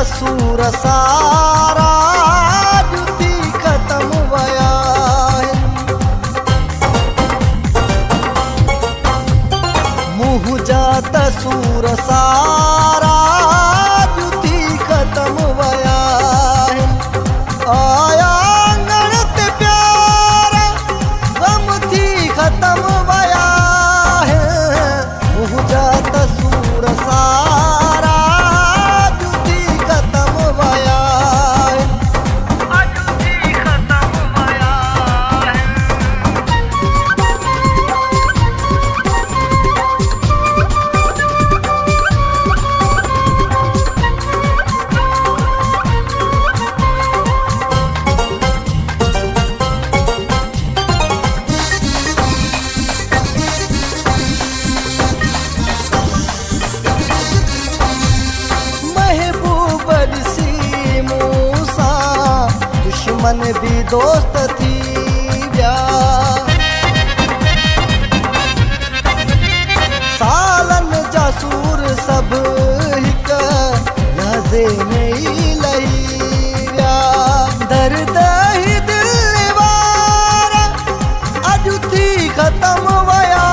सूर सारा जुती खत्म वया मुँह जात सूर सारा जुती खत्म वया आया आंगण ते प्यारा गम थी खत्म वया मुँह जात सूर सारा मन भी दोस्त थी व्या सालन जासूर सब हिक लहजे में ही लही व्या दर्द ही दिल वारा अजु थी खत्म वया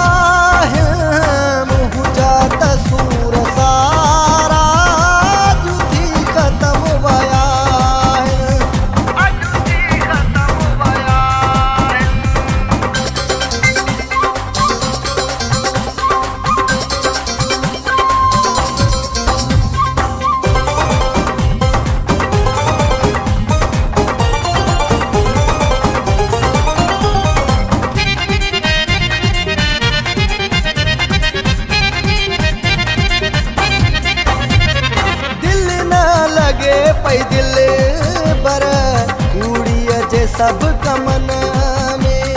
मुँह जात सूर सारा अजु थी खत्म वया पै दिल बर कूड़िया जे सब कमन में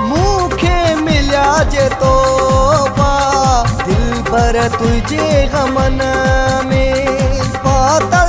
मूखे मिलिया जे तो दिल बर तुझे गमन में पातल